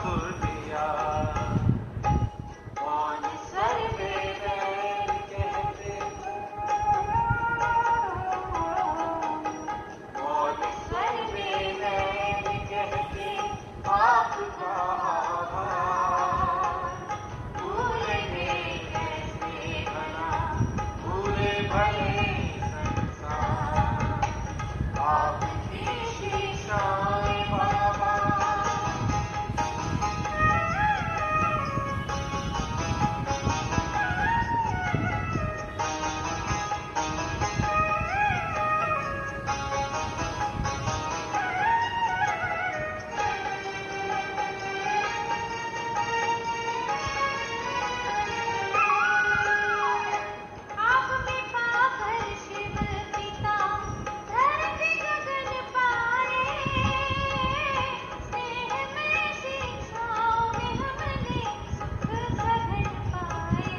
माथुर दिया। कौन सर पे बैर कहते, कौन सर पे बैर कहते आपका आभार। भूले कैसे बना भूले भले संसार, आपकी शीशाएं बाबा। आप में पाकर शिव पिता धरती गगन पाए, स्नेह में शिक्षाओं में हमने सुख गगन पाए।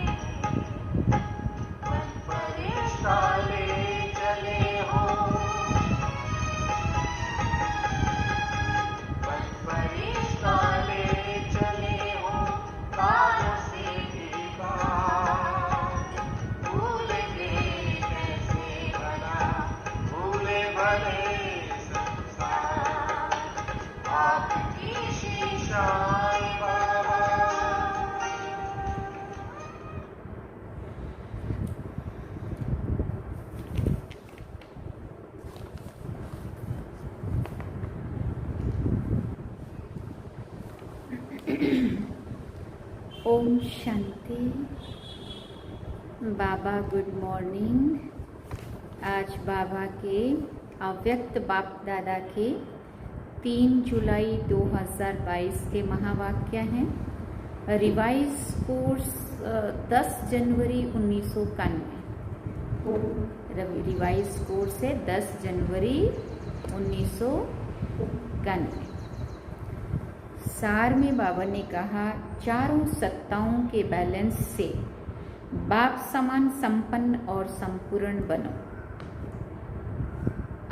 मन फरिश्ता ले चले हो, मन फरिश्ता ले चले हो कारों से भी पार। भूल गए कैसे बना भूले भले संसार, आपकी शीशाएं बाबा। ओम शांति। बाबा गुड मॉर्निंग। आज बाबा के अव्यक्त बाप दादा के 3 जुलाई 2022 के महावाक्य हैं। रिवाइज कोर्स 10 जनवरी 1991। रिवाइज कोर्स है 10 जनवरी 1991। सार में बाबा ने कहा, चारों सत्ताओं के बैलेंस से बाप समान संपन्न और संपूर्ण बनो।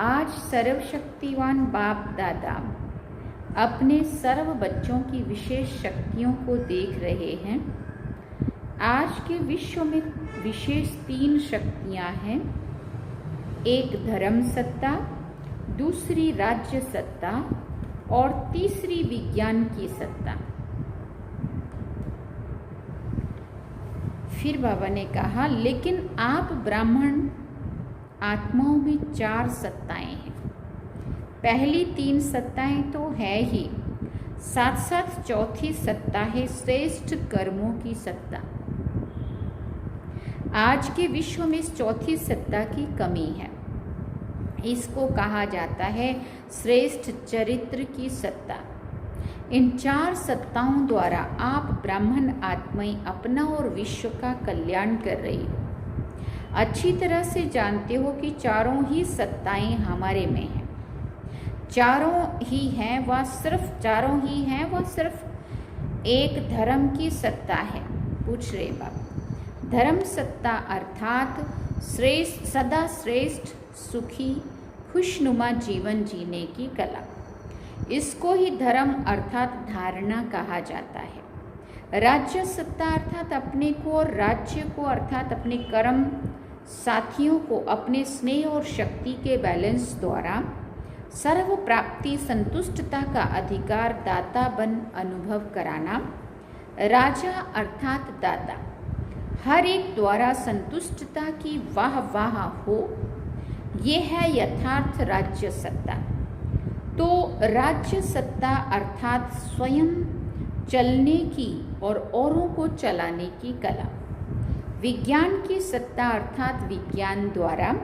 आज सर्वशक्तिवान बाप दादा अपने सर्व बच्चों की विशेष शक्तियों को देख रहे हैं। आज के विश्व में विशेष 3 शक्तियां हैं। एक धर्म सत्ता, दूसरी राज्य सत्ता और तीसरी विज्ञान की सत्ता। फिर बाबा ने कहा, लेकिन आप ब्राह्मण आत्माओं में 4 सत्ताएं हैं। पहली 3 सत्ताएं तो है ही, साथ साथ चौथी सत्ता है श्रेष्ठ कर्मों की सत्ता। आज के विश्व में इस चौथी सत्ता की कमी है। इसको कहा जाता है श्रेष्ठ चरित्र की सत्ता। इन 4 सत्ताओं द्वारा आप ब्राह्मण आत्माएं अपना और विश्व का कल्याण कर रही हो। अच्छी तरह से जानते हो कि चारों ही सत्ताएं हमारे में हैं। चारों ही हैं वह सिर्फ एक धर्म की सत्ता है। पूछ रहे बाप, धर्म सत्ता अर्थात श्रेष्ठ, सदा श्रेष्ठ, सुखी, खुशनुमा जीवन जीने की कला। इसको ही धर्म अर्थात धारणा कहा जाता है। राज्य सत्ता अर्थात अपने को और राज्य को अर्थात अपने कर्म साथियों को अपने स्नेह और शक्ति के बैलेंस द्वारा सर्व प्राप्ति संतुष्टता का अधिकार दाता बन अनुभव कराना। राजा अर्थात दाता, हर एक द्वारा संतुष्टता की वाह वाह हो, ये है यथार्थ राज्य सत्ता। तो राज्य सत्ता अर्थात स्वयं चलने की और औरों को चलाने की कला। विज्ञान की सत्ता अर्थात विज्ञान द्वारा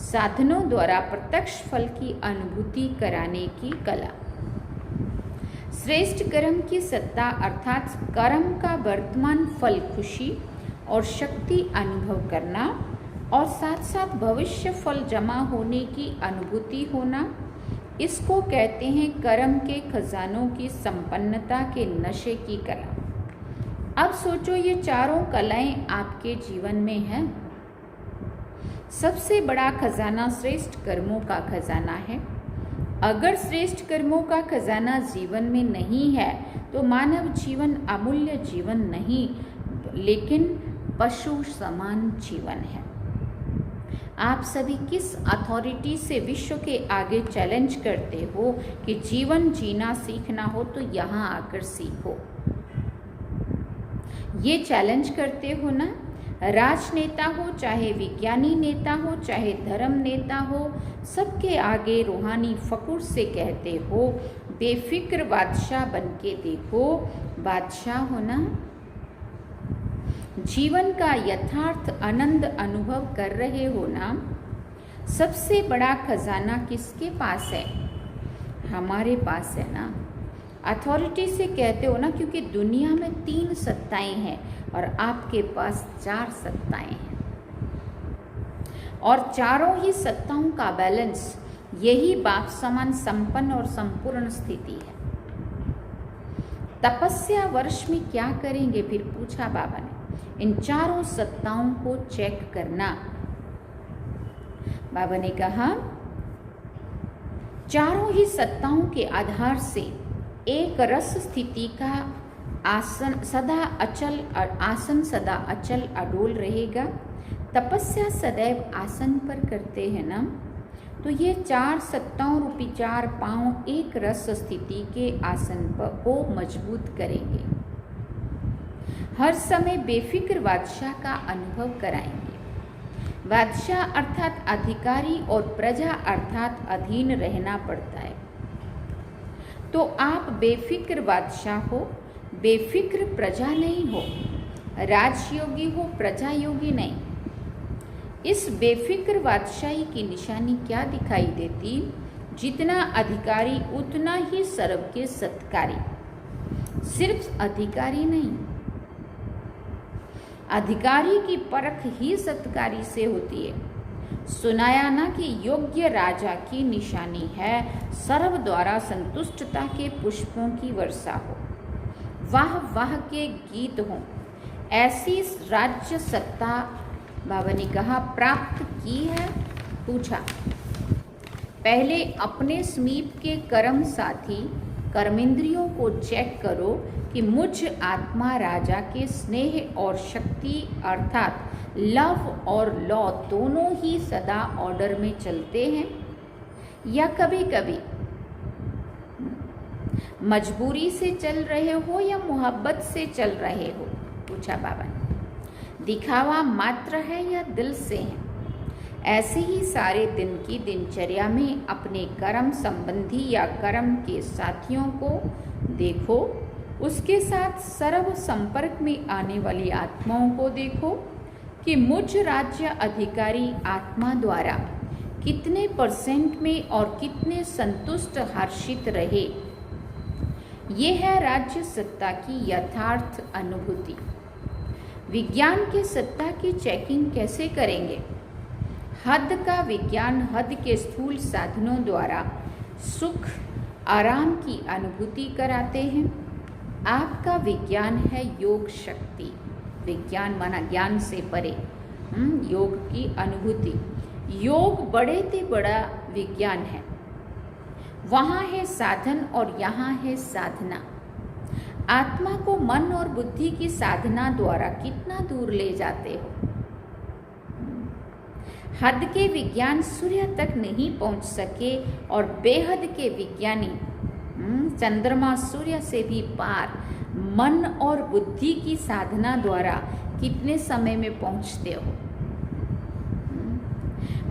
साधनों द्वारा प्रत्यक्ष फल की अनुभूति कराने की कला। श्रेष्ठ कर्म की सत्ता अर्थात कर्म का वर्तमान फल खुशी और शक्ति अनुभव करना और साथ साथ भविष्य फल जमा होने की अनुभूति होना। इसको कहते हैं कर्म के खजानों की संपन्नता के नशे की कला। अब सोचो, ये चारों कलाएं आपके जीवन में हैं। सबसे बड़ा खजाना श्रेष्ठ कर्मों का खजाना है। अगर श्रेष्ठ कर्मों का खजाना जीवन में नहीं है तो मानव जीवन अमूल्य जीवन नहीं, लेकिन पशु समान जीवन है। आप सभी किस अथॉरिटी से विश्व के आगे चैलेंज करते हो कि जीवन जीना सीखना हो तो यहाँ आकर सीखो? ये चैलेंज करते हो ना? राजनेता हो, चाहे विज्ञानी नेता हो, चाहे धर्म नेता हो, सबके आगे रूहानी फकुर से कहते हो बेफिक्र बादशाह बनके देखो। बादशाह हो ना? जीवन का यथार्थ आनंद अनुभव कर रहे हो ना? सबसे बड़ा खजाना किसके पास है? हमारे पास है ना। अथॉरिटी से कहते हो ना, क्योंकि दुनिया में 3 सत्ताएं हैं और आपके पास 4 सत्ताएं हैं, और चारों ही सत्ताओं का बैलेंस, यही बाप समान संपन्न और संपूर्ण स्थिति है। तपस्या वर्ष में क्या करेंगे फिर, पूछा बाबा ने। इन चारों सत्ताओं को चेक करना। बाबा ने कहा चारों ही सत्ताओं के आधार से एक रस स्थिति का आसन सदा अचल अडोल रहेगा। तपस्या सदैव आसन पर करते हैं ना, तो ये 4 सत्ताओं रूपी 4 पांव एक रस स्थिति के आसन पर को मजबूत करेंगे। हर समय बेफिक्र बादशाह का अनुभव कराएंगे। बादशाह अर्थात अधिकारी और प्रजा अर्थात अधीन रहना पड़ता है। तो आप बेफिक्र बादशाह हो, बेफिक्र प्रजा नहीं हो। राजयोगी हो, प्रजा योगी नहीं। इस बेफिक्र बादशाही की निशानी क्या दिखाई देती? जितना अधिकारी उतना ही सर्व के सत्कारी। सिर्फ अधिकारी नहीं, अधिकारी की परख ही सत्कारी से होती है। सुनाया ना कि योग्य राजा की निशानी है सर्व द्वारा संतुष्टता के पुष्पों की वर्षा हो, वाह वाह के गीत हों। ऐसी राज्य सत्ता बाबा ने कहा प्राप्त की है। पूछा, पहले अपने समीप के कर्म साथी कर्मेंद्रियों को चेक करो कि मुझ आत्मा राजा के स्नेह और शक्ति अर्थात लव और लॉ दोनों ही सदा ऑर्डर में चलते हैं, या कभी कभी मजबूरी से चल रहे हो या मोहब्बत से चल रहे हो। पूछा बाबा ने। दिखावा मात्र है या दिल से है? ऐसे ही सारे दिन की दिनचर्या में अपने कर्म संबंधी या कर्म के साथियों को देखो, उसके साथ सर्व संपर्क में आने वाली आत्माओं को देखो कि मुझ राज्य अधिकारी आत्मा द्वारा कितने % में और कितने संतुष्ट हर्षित रहे। ये है राज्य सत्ता की यथार्थ अनुभूति। विज्ञान के सत्ता की चेकिंग कैसे करेंगे? हद का विज्ञान हद के स्थूल साधनों द्वारा सुख आराम की अनुभूति कराते हैं। आपका विज्ञान है योग शक्ति। विज्ञान माना ज्ञान से परे, योग की अनुभूति। योग बड़े से बड़ा विज्ञान है। वहाँ है साधन और यहाँ है साधना। आत्मा को मन और बुद्धि की साधना द्वारा कितना दूर ले जाते हो। हद के विज्ञान सूर्य तक नहीं पहुंच सके और बेहद के विज्ञानी चंद्रमा सूर्य से भी पार मन और बुद्धि की साधना द्वारा कितने समय में पहुंचते हो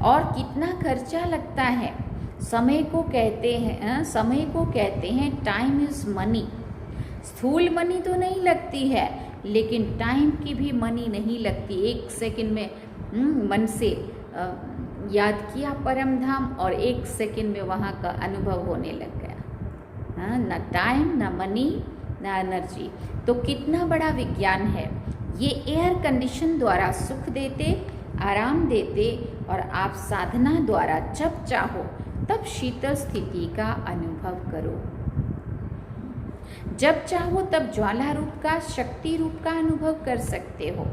और कितना खर्चा लगता है। समय को कहते हैं टाइम इज मनी। स्थूल मनी तो नहीं लगती है, लेकिन टाइम की भी मनी नहीं लगती। 1 सेकंड में मन से याद किया परम धाम और 1 सेकंड में वहाँ का अनुभव होने लग गया। ना टाइम, ना मनी, ना एनर्जी। तो कितना बड़ा विज्ञान है। ये एयर कंडीशन द्वारा सुख देते, आराम देते और आप साधना द्वारा जब चाहो तब शीतल स्थिति का अनुभव करो। जब चाहो तब ज्वाला रूप का, शक्ति रूप का अनुभव कर सकते हो।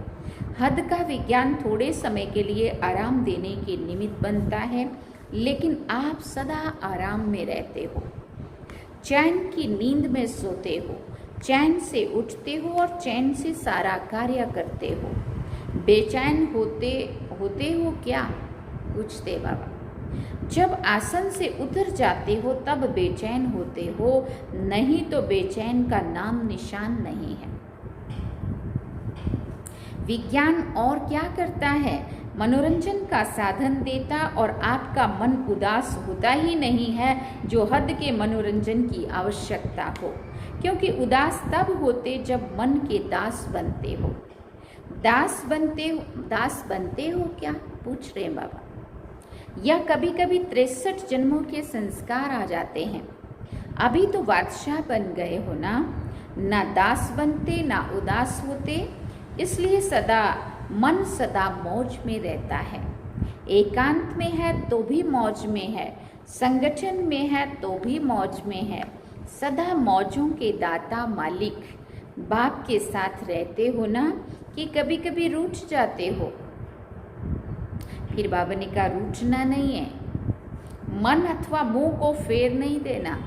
हद का विज्ञान थोड़े समय के लिए आराम देने के निमित्त बनता है। लेकिन आप सदा आराम में रहते हो, चैन की नींद में सोते हो, चैन से उठते हो और चैन से सारा कार्य करते हो। बेचैन होते हो क्या? पूछते बाबा। जब आसन से उतर जाते हो तब बेचैन होते हो, नहीं तो बेचैन का नाम निशान नहीं है। विज्ञान और क्या करता है? मनोरंजन का साधन देता और आपका मन उदास होता ही नहीं है जो हद के मनोरंजन की आवश्यकता हो, क्योंकि उदास तब होते जब मन के दास बनते हो। दास बनते हो क्या? पूछ रहे हैं बाबा। या कभी कभी 63 जन्मों के संस्कार आ जाते हैं। अभी तो बादशाह बन गए हो ना दास बनते ना उदास होते, इसलिए मन सदा मौज में रहता है। एकांत में है तो भी मौज में है, संगठन में है तो भी मौज में है। सदा मौजों के दाता मालिक बाप के साथ रहते हो ना, कि कभी कभी रूठ जाते हो? फिर बाबा ने कहा रूठना नहीं है, मन अथवा मुंह को फेर नहीं देना।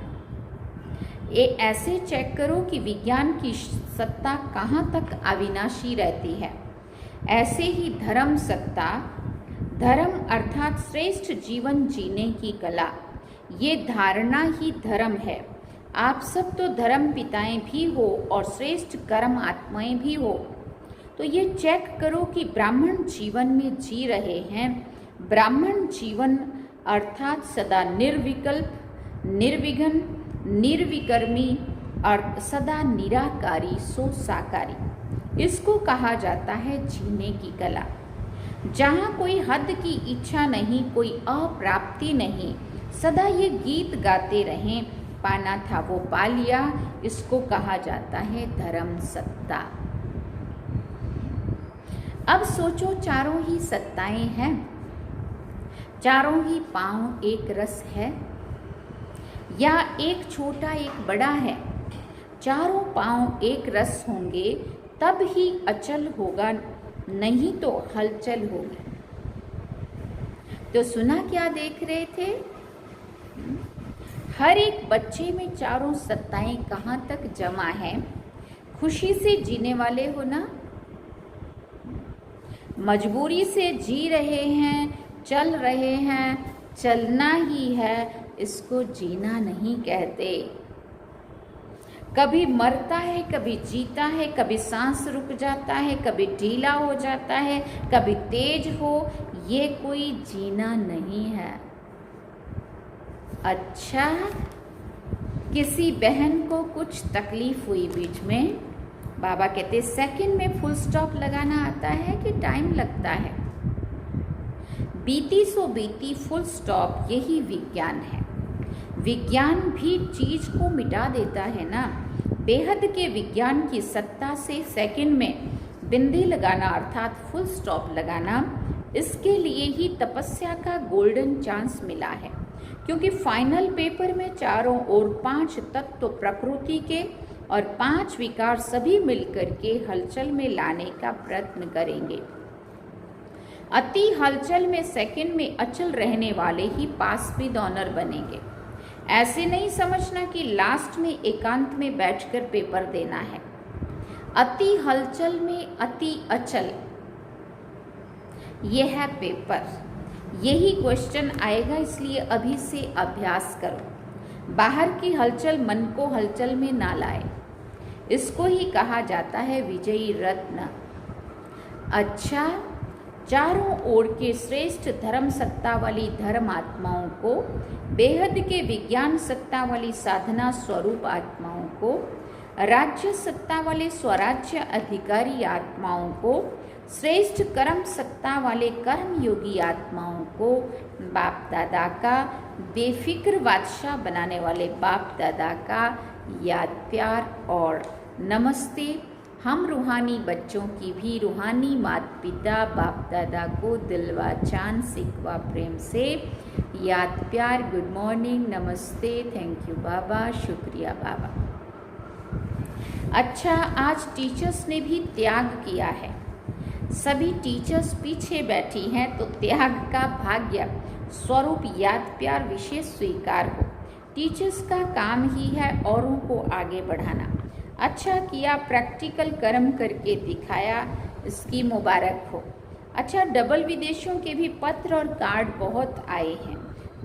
ये ऐसे चेक करो कि विज्ञान की सत्ता कहाँ तक अविनाशी रहती है। ऐसे ही धर्म सत्ता, धर्म अर्थात श्रेष्ठ जीवन जीने की कला, ये धारणा ही धर्म है। आप सब तो धर्म पिताएं भी हो और श्रेष्ठ कर्म आत्माएं भी हो। तो ये चेक करो कि ब्राह्मण जीवन में जी रहे हैं। ब्राह्मण जीवन अर्थात सदा निर्विकल्प, निर्विघ्न, निर्विकर्मी और सदा निराकारी सो साकारी, इसको कहा जाता है जीने की कला। जहाँ कोई हद की इच्छा नहीं, कोई अप्राप्ति नहीं, सदा ये गीत गाते रहें, पाना था वो पा लिया, इसको कहा जाता है धर्म सत्ता। अब सोचो, चारों ही सत्ताएं हैं, चारों ही पांव एक रस है, या एक छोटा एक बड़ा है। चारों पांव एक रस होंगे तब ही अचल होगा, नहीं तो हलचल होगी। तो सुना क्या देख रहे थे? हर एक बच्चे में चारों सत्ताएं कहाँ तक जमा है। खुशी से जीने वाले हो ना, मजबूरी से जी रहे हैं, चल रहे हैं, चलना ही है, इसको जीना नहीं कहते। कभी मरता है, कभी जीता है, कभी सांस रुक जाता है, कभी ढीला हो जाता है, कभी तेज हो, ये कोई जीना नहीं है। अच्छा, किसी बहन को कुछ तकलीफ हुई बीच में, बाबा कहते सेकंड में फुल स्टॉप लगाना आता है कि टाइम लगता है? बीती सो बीती, फुल स्टॉप, यही विज्ञान है। विज्ञान भी चीज को मिटा देता है ना। बेहद के विज्ञान की सत्ता से सेकंड में बिंदी लगाना अर्थात फुल स्टॉप लगाना, इसके लिए ही तपस्या का गोल्डन चांस मिला है। क्योंकि फाइनल पेपर में चारों ओर 5 तत्व प्रकृति के और 5 विकार सभी मिलकर के हलचल में लाने का प्रयत्न करेंगे। अति हलचल में सेकंड में अचल रहने वाले ही पास विद ऑनर बनेंगे। ऐसे नहीं समझना कि लास्ट में एकांत में बैठकर पेपर देना है। अति हलचल में अति अचल, यह है पेपर। यही क्वेश्चन आएगा, इसलिए अभी से अभ्यास करो। बाहर की हलचल मन को हलचल में ना लाए, इसको ही कहा जाता है विजयी रत्न। अच्छा, चारों ओर के श्रेष्ठ धर्म सत्ता वाली धर्म आत्माओं को, बेहद के विज्ञान सत्ता वाली साधना स्वरूप आत्माओं को, राज्य सत्ता वाले स्वराज्य अधिकारी आत्माओं को, श्रेष्ठ कर्म सत्ता वाले कर्म योगी आत्माओं को, बाप दादा का बेफिक्र बादशाह बनाने वाले बाप दादा का याद प्यार और नमस्ते। हम रूहानी बच्चों की भी रूहानी माता पिता बाप दादा को दिलवा चांद सिकवा प्रेम से याद प्यार, गुड मॉर्निंग, नमस्ते, थैंक यू बाबा, शुक्रिया बाबा। अच्छा, आज टीचर्स ने भी त्याग किया है। सभी टीचर्स पीछे बैठी हैं, तो त्याग का भाग्य स्वरूप याद प्यार विशेष स्वीकार हो। टीचर्स का काम ही है औरों को आगे बढ़ाना। अच्छा किया, प्रैक्टिकल कर्म करके दिखाया, इसकी मुबारक हो। अच्छा, डबल विदेशों के भी पत्र और कार्ड बहुत आए हैं,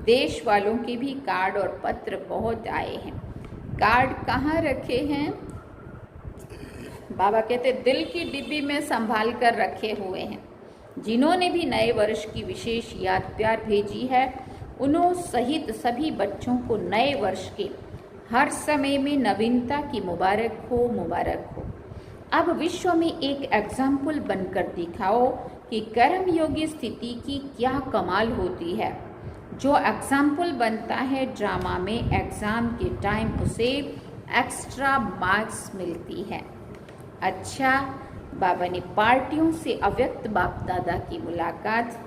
देश वालों के भी कार्ड और पत्र बहुत आए हैं। कार्ड कहाँ रखे हैं? बाबा कहते दिल की डिब्बी में संभाल कर रखे हुए हैं। जिन्होंने भी नए वर्ष की विशेष याद प्यार भेजी है, उन्हों सहित सभी बच्चों को नए वर्ष के हर समय में नवीनता की मुबारक हो, मुबारक हो। अब विश्व में एक एग्जाम्पल बनकर दिखाओ कि कर्मयोगी स्थिति की क्या कमाल होती है। जो एग्जाम्पल बनता है ड्रामा में, एग्ज़ाम के टाइम उसे एक्स्ट्रा मार्क्स मिलती है। अच्छा, बाबा ने पार्टियों से अव्यक्त बाप दादा की मुलाकात,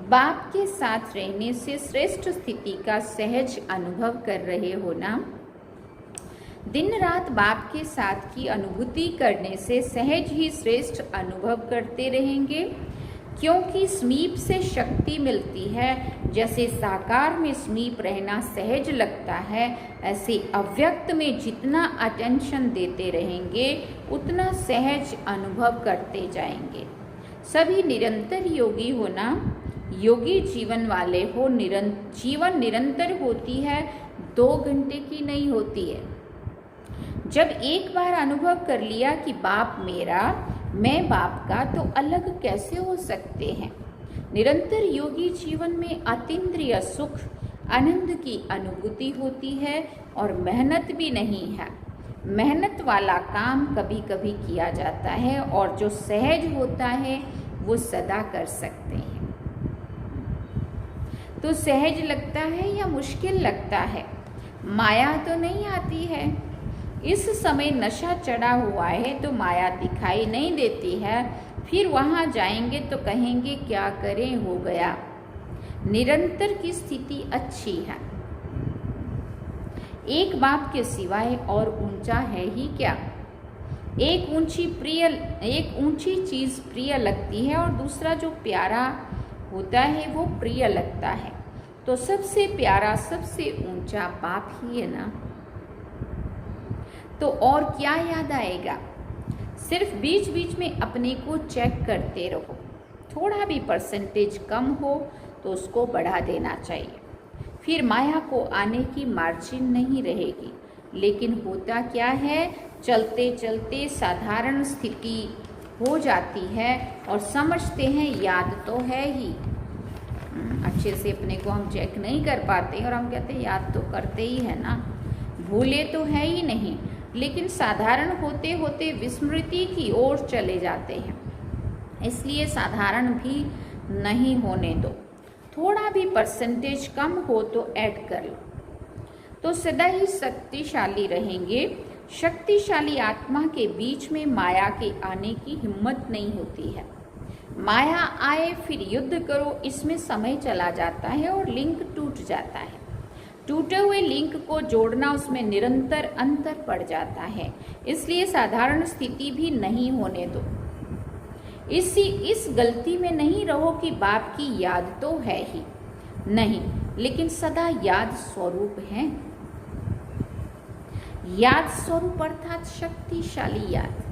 बाप के साथ रहने से श्रेष्ठ स्थिति का सहज अनुभव कर रहे हो ना। दिन रात बाप के साथ की अनुभूति करने से सहज ही श्रेष्ठ अनुभव करते रहेंगे, क्योंकि समीप से शक्ति मिलती है। जैसे साकार में समीप रहना सहज लगता है, ऐसे अव्यक्त में जितना अटेंशन देते रहेंगे उतना सहज अनुभव करते जाएंगे। सभी निरंतर योगी हो ना, योगी जीवन वाले हो। जीवन निरंतर होती है, 2 घंटे की नहीं होती है। जब एक बार अनुभव कर लिया कि बाप मेरा, मैं बाप का, तो अलग कैसे हो सकते हैं। निरंतर योगी जीवन में अतीन्द्रिय सुख, आनंद की अनुभूति होती है और मेहनत भी नहीं है। मेहनत वाला काम कभी कभी किया जाता है और जो सहज होता है वो सदा कर सकते हैं। तो सहज लगता है या मुश्किल लगता है? माया तो नहीं आती है। इस समय नशा चढ़ा हुआ है तो माया दिखाई नहीं देती है, फिर वहाँ जाएंगे तो कहेंगे क्या करें, हो गया। निरंतर की स्थिति अच्छी है। एक बाप के सिवाय और ऊंचा है ही क्या। एक ऊंची चीज प्रिय लगती है और दूसरा जो प्यारा होता है वो प्रिय लगता है। तो सबसे प्यारा, सबसे ऊंचा बाप ही है ना। तो और क्या याद आएगा। सिर्फ बीच बीच में अपने को चेक करते रहो। थोड़ा भी परसेंटेज कम हो तो उसको बढ़ा देना चाहिए, फिर माया को आने की मार्जिन नहीं रहेगी। लेकिन होता क्या है, चलते चलते साधारण स्थिति हो जाती है और समझते हैं याद तो है ही। अच्छे से अपने को हम चेक नहीं कर पाते और हम कहते हैं याद तो करते ही है ना, भूले तो है ही नहीं। लेकिन साधारण होते होते विस्मृति की ओर चले जाते हैं। इसलिए साधारण भी नहीं होने दो। थोड़ा भी परसेंटेज कम हो तो ऐड कर लो, तो सदा ही शक्तिशाली रहेंगे। शक्तिशाली आत्मा के बीच में माया के आने की हिम्मत नहीं होती है। माया आए फिर युद्ध करो, इसमें समय चला जाता है और लिंक टूट जाता है। टूटे हुए लिंक को जोड़ना, उसमें निरंतर अंतर पड़ जाता है। इसलिए साधारण स्थिति भी नहीं होने दो। इस गलती में नहीं रहो कि बाप की याद तो है ही नहीं, लेकिन सदा याद स्वरूप है। याद स्वरूप अर्थात शक्तिशाली याद।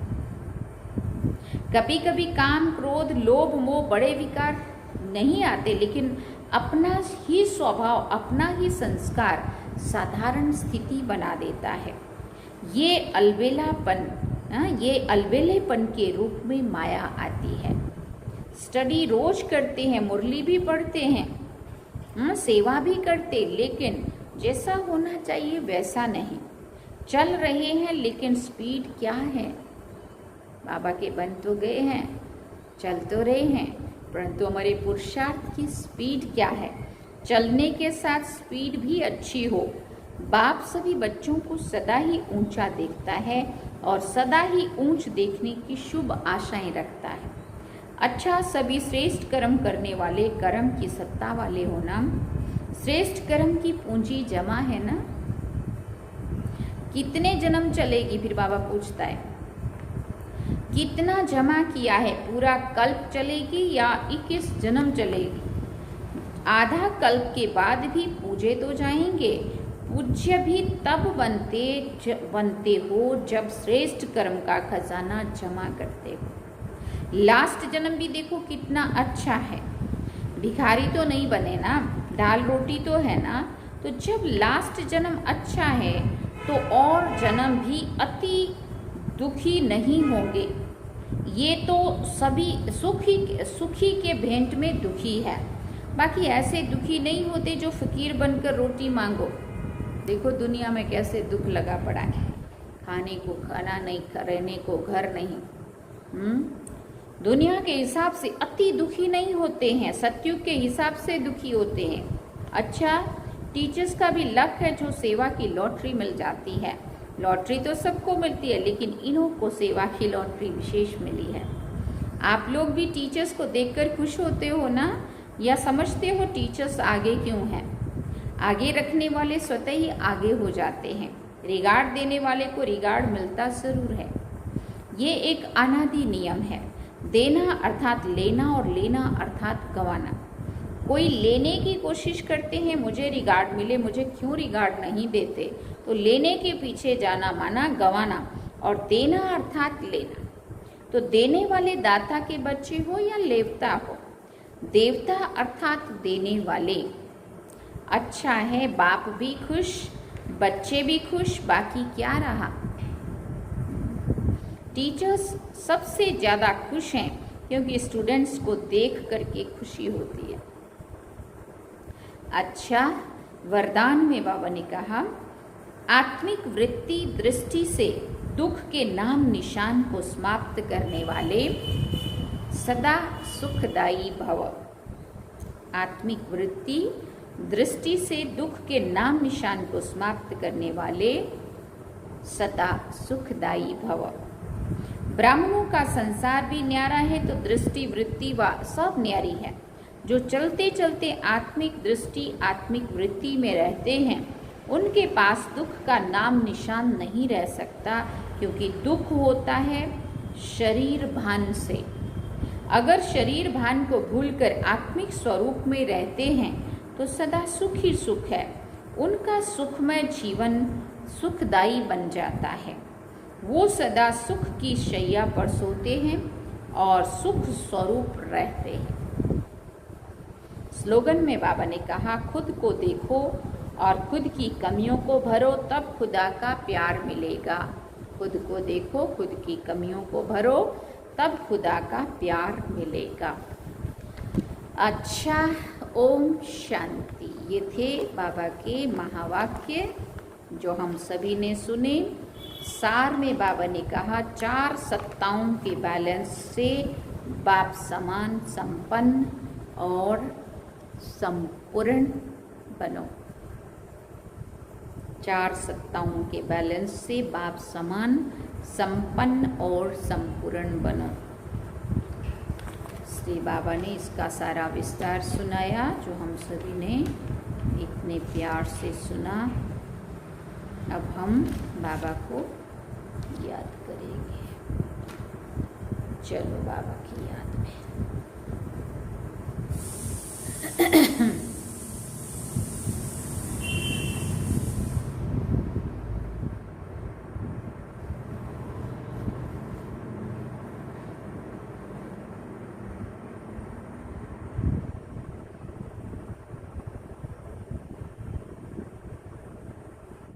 कभी कभी काम, क्रोध, लोभ, मोह, बड़े विकार नहीं आते, लेकिन अपना ही स्वभाव, अपना ही संस्कार साधारण स्थिति बना देता है। ये अलबेलेपन के रूप में माया आती है। स्टडी रोज करते हैं, मुरली भी पढ़ते हैं, सेवा भी करते, लेकिन जैसा होना चाहिए वैसा नहीं। चल रहे हैं लेकिन स्पीड क्या है। बाबा के बन तो गए हैं, चल तो रहे हैं, परंतु हमारे पुरुषार्थ की स्पीड क्या है। चलने के साथ स्पीड भी अच्छी हो। बाप सभी बच्चों को सदा ही ऊंचा देखता है और सदा ही ऊंच देखने की शुभ आशाएं रखता है। अच्छा, सभी श्रेष्ठ कर्म करने वाले, कर्म की सत्ता वाले होना। श्रेष्ठ कर्म की पूंजी जमा है ना। कितने जन्म चलेगी, फिर बाबा पूछता है कितना जमा किया है, पूरा कल्प चलेगी या 21 जन्म चलेगी। आधा कल्प के बाद भी पूजे तो जाएंगे। पूज्य भी तब बनते हो जब श्रेष्ठ कर्म का खजाना जमा करते हो। लास्ट जन्म भी देखो कितना अच्छा है, भिखारी तो नहीं बने ना, दाल रोटी तो है ना। तो जब लास्ट जन्म अच्छा है तो और जन्म भी अति दुखी नहीं होंगे। ये तो सभी सुखी के भेंट में दुखी है, बाकी ऐसे दुखी नहीं होते जो फकीर बनकर रोटी मांगो। देखो दुनिया में कैसे दुख लगा पड़ा है, खाने को खाना नहीं, रहने को घर नहीं। दुनिया के हिसाब से अति दुखी नहीं होते हैं, सतयुग के हिसाब से दुखी होते हैं। अच्छा, टीचर्स का भी लक है जो सेवा की लॉटरी मिल जाती है। लॉटरी तो सबको मिलती है, लेकिन इन्हों को सेवा की लॉटरी विशेष मिली है। आप लोग भी टीचर्स को देखकर खुश होते हो ना, या समझते हो टीचर्स आगे क्यों हैं? आगे रखने वाले स्वतः ही आगे हो जाते हैं। रिगार्ड देने वाले को रिगार्ड मिलता जरूर है। ये एक अनादि नियम है। देना अर्थात लेना और लेना अर्थात गंवाना। कोई लेने की कोशिश करते हैं, मुझे रिगार्ड मिले, मुझे क्यों रिगार्ड नहीं देते, तो लेने के पीछे जाना माना गंवाना, और देना अर्थात लेना। तो देने वाले दाता के बच्चे हो या लेवता हो, देवता अर्थात देने वाले। अच्छा है, बाप भी खुश, बच्चे भी खुश, बाकी क्या रहा। टीचर्स सबसे ज़्यादा खुश हैं क्योंकि स्टूडेंट्स को देख करके खुशी होती है। अच्छा, वरदान में बाबा ने कहा, आत्मिक वृत्ति दृष्टि से दुख के नाम निशान को समाप्त करने वाले सदा सुखदायी भव। आत्मिक वृत्ति दृष्टि से दुख के नाम निशान को समाप्त करने वाले सदा सुखदायी भव। ब्राह्मणों का संसार भी न्यारा है तो दृष्टि वृत्ति व सब न्यारी है। जो चलते चलते आत्मिक दृष्टि आत्मिक वृत्ति में रहते हैं, उनके पास दुख का नाम निशान नहीं रह सकता, क्योंकि दुख होता है शरीर भान से। अगर शरीर भान को भूलकर आत्मिक स्वरूप में रहते हैं तो सदा सुख ही सुख है। उनका सुखमय जीवन सुखदायी बन जाता है। वो सदा सुख की शैया पर सोते हैं और सुख स्वरूप रहते हैं। स्लोगन में बाबा ने कहा, खुद को देखो और खुद की कमियों को भरो, तब खुदा का प्यार मिलेगा। खुद को देखो, खुद की कमियों को भरो, तब खुदा का प्यार मिलेगा। अच्छा, ओम शांति। ये थे बाबा के महावाक्य जो हम सभी ने सुने। सार में बाबा ने कहा, 4 सत्ताओं के बैलेंस से बाप समान संपन्न और संपूर्ण बनो। 4 सत्ताओं के बैलेंस से बाप समान संपन्न और संपूर्ण बनो। श्री बाबा ने इसका सारा विस्तार सुनाया जो हम सभी ने इतने प्यार से सुना। अब हम बाबा को याद करेंगे। चलो बाबा की याद में।